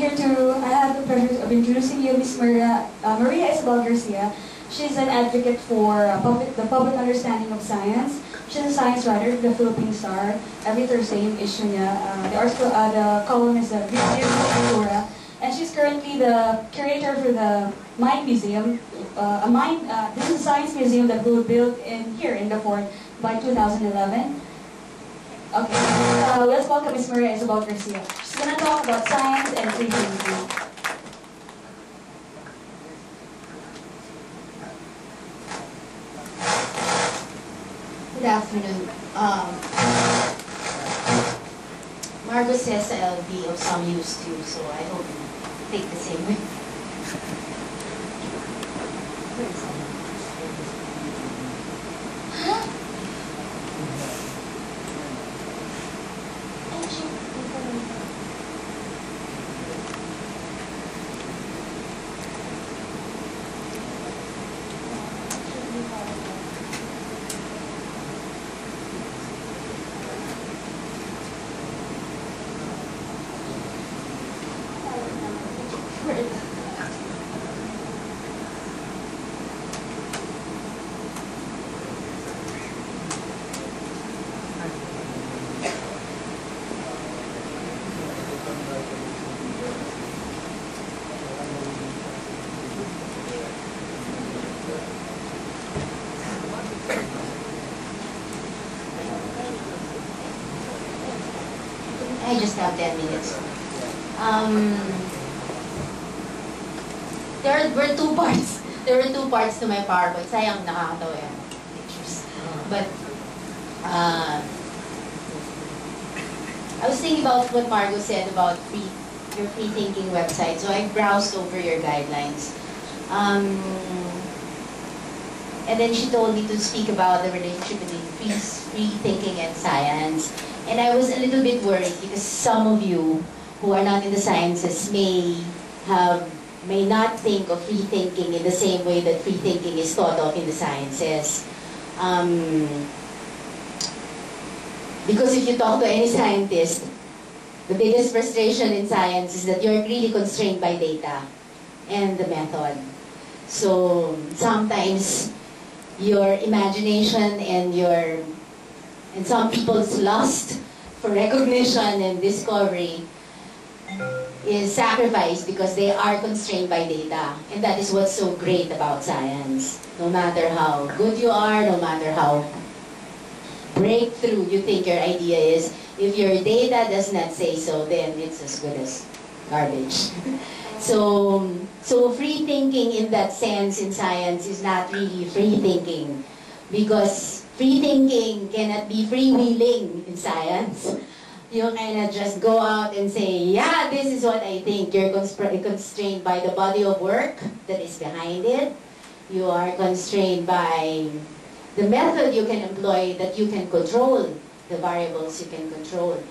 I have the pleasure of introducing you Miss Maria Isabel Garcia. She's an advocate for the public understanding of science. She's a science writer for the Philippine Star. Every Thursday yung issue niya. The column is a review of Cultura. And she's currently the curator for the Mind Museum. This is a science museum that will build here in the fort by 2011. Okay, let's welcome Ms. Maria Isabel Garcia. She's going to talk about science and free thinking. Good afternoon. Margot says I'll be of some use to you, so I hope you take the same way. I just have 10 minutes. There were two parts. There were two parts to my PowerPoint. Sayang nakakatawa yung pictures. But I was thinking about what Margot said about your Freethinking website. So I browsed over your guidelines. And then she told me to speak about the relationship between free thinking and science. And I was a little bit worried because some of you who are not in the sciences may not think of free thinking in the same way that free thinking is thought of in the sciences. Because if you talk to any scientist, the biggest frustration in science is that you're really constrained by data and the method. So sometimes your imagination and some people's lust for recognition and discovery is sacrificed because they are constrained by data. And that is what's so great about science. No matter how good you are, no matter how breakthrough you think your idea is, if your data does not say so, then it's as good as garbage. So free thinking in that sense in science is not really free thinking, because free thinking cannot be freewheeling in science. You cannot just go out and say, yeah, this is what I think. You're constrained by the body of work that is behind it. You are constrained by the method you can employ that you can control, the variables you can control.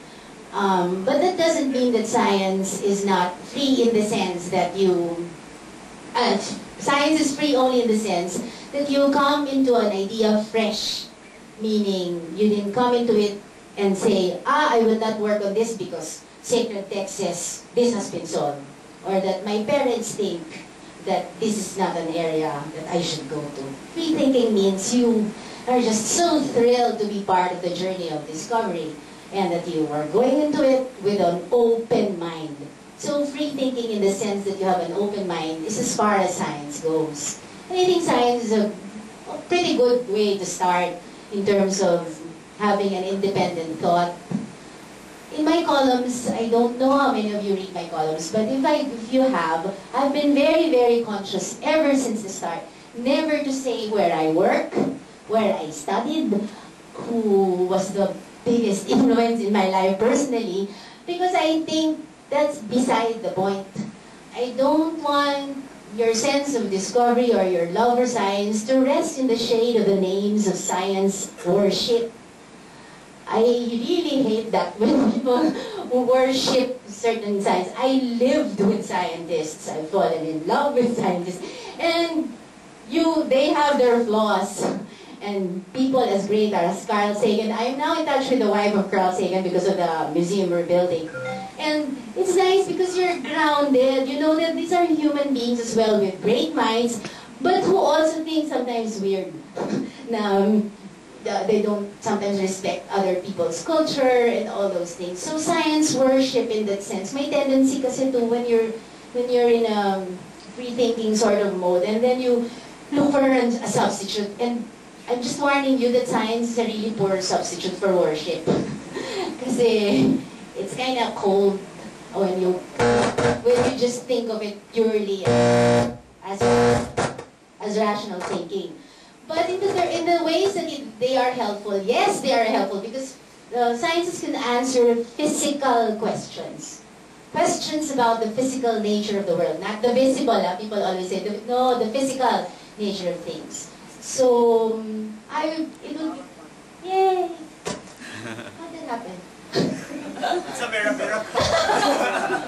But that doesn't mean that science is not free in the sense that science is free only in the sense that you come into an idea fresh, meaning you didn't come into it and say, I will not work on this because sacred text says this has been solved, or that my parents think that this is not an area that I should go to. Free thinking means you are just so thrilled to be part of the journey of discovery, and that you are going into it with an open mind. So free thinking in the sense that you have an open mind is as far as science goes. And I think science is a pretty good way to start in terms of having an independent thought. In my columns, I don't know how many of you read my columns, but if you have, I've been very, very conscious ever since the start, never to say where I work, where I studied, who was the biggest influence in my life personally, because I think that's beside the point. I don't want your sense of discovery or your love for science to rest in the shade of the names of science worship. I really hate that when people worship certain science. I lived with scientists. I've fallen in love with scientists. And they have their flaws. And people as great as Carl Sagan. I am now in touch with the wife of Carl Sagan because of the museum we're building. And it's nice because you're grounded. You know that these are human beings as well with great minds, but who also think sometimes weird. Now, they don't sometimes respect other people's culture and all those things. So science worship in that sense. May tendency kasi to when you're in a free thinking sort of mode, and then you look for a substitute. And I'm just warning you that science is a really poor substitute for worship. Kasi it's kind of cold when you just think of it purely as rational thinking. But in the ways that they are helpful, yes, they are helpful because sciences can answer physical questions. Questions about the physical nature of the world, not the visible. People always say, no, the physical nature of things. So, it would, yay! How did that happen? It's a miracle.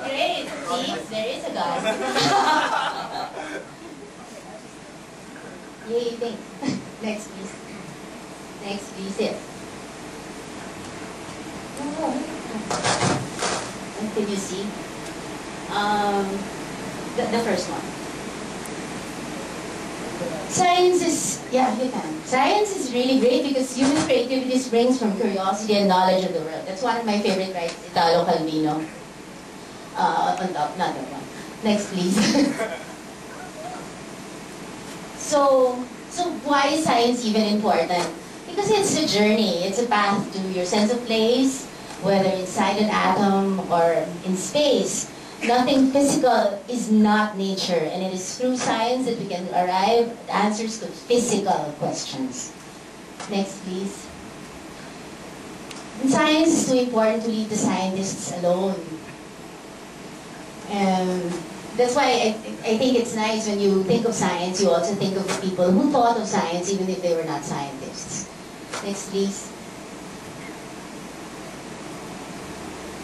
Great, see, there is a God. Yay, thanks. Next, please. Next, please. Yes. And can you see? The first one. Science is, yeah, you can. Science is really great because human creativity springs from curiosity and knowledge of the world. That's one of my favorite writers, Italo Calvino. On top, not that one. Next, please. So why is science even important? Because it's a journey. It's a path to your sense of place, whether inside an atom or in space. Nothing physical is not nature, and it is through science that we can arrive at answers to physical questions. Next, please. And science is too important to leave the scientists alone. And that's why I think it's nice when you think of science, you also think of the people who thought of science even if they were not scientists. Next, please.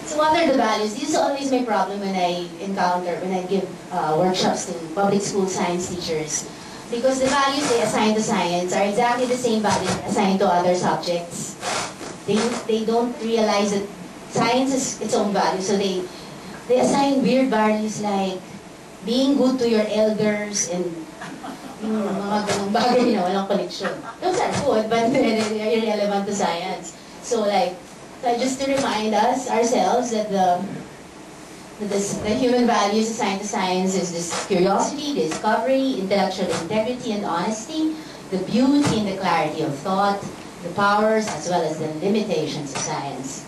So what are the values? This is always my problem when I give workshops to public school science teachers. Because the values they assign to science are exactly the same values assigned to other subjects. They don't realize that science is its own value. So they assign weird values like being good to your elders and mga ganung bagay na walang connection. Those are good, but they're irrelevant to science. So just to remind ourselves that the human values assigned to science is this curiosity, discovery, intellectual integrity and honesty, the beauty and the clarity of thought, the powers as well as the limitations of science.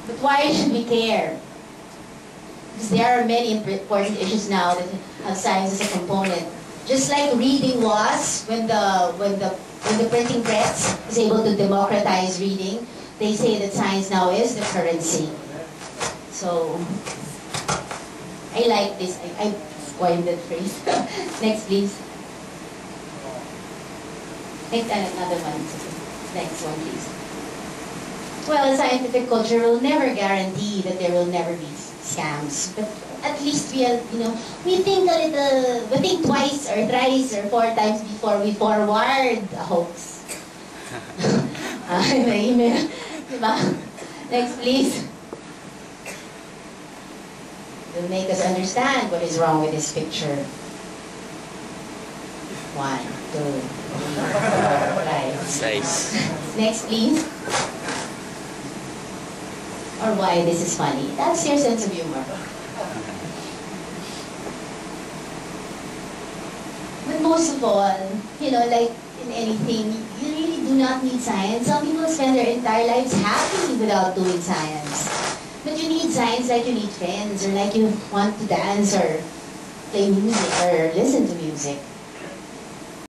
But why should we care? Because there are many important issues now that have science as a component. Just like reading was when the printing press was able to democratize reading, they say that science now is the currency. So I like this. I coined that phrase. Next, please. Next, another one. Next one, please. Well, scientific culture will never guarantee that there will never be scams, but at least we think a little, we think twice or thrice or 4 times before we forward a hoax. In the email. Next, please. Will make us understand what is wrong with this picture. 1, 2, 3, 4, 5. Nice. Next, please. Or why this is funny. That's your sense of humor. But most of all, like in anything, you really do not need science. Some people spend their entire lives happy without doing science. But you need science like you need friends, or like you want to dance, or play music, or listen to music.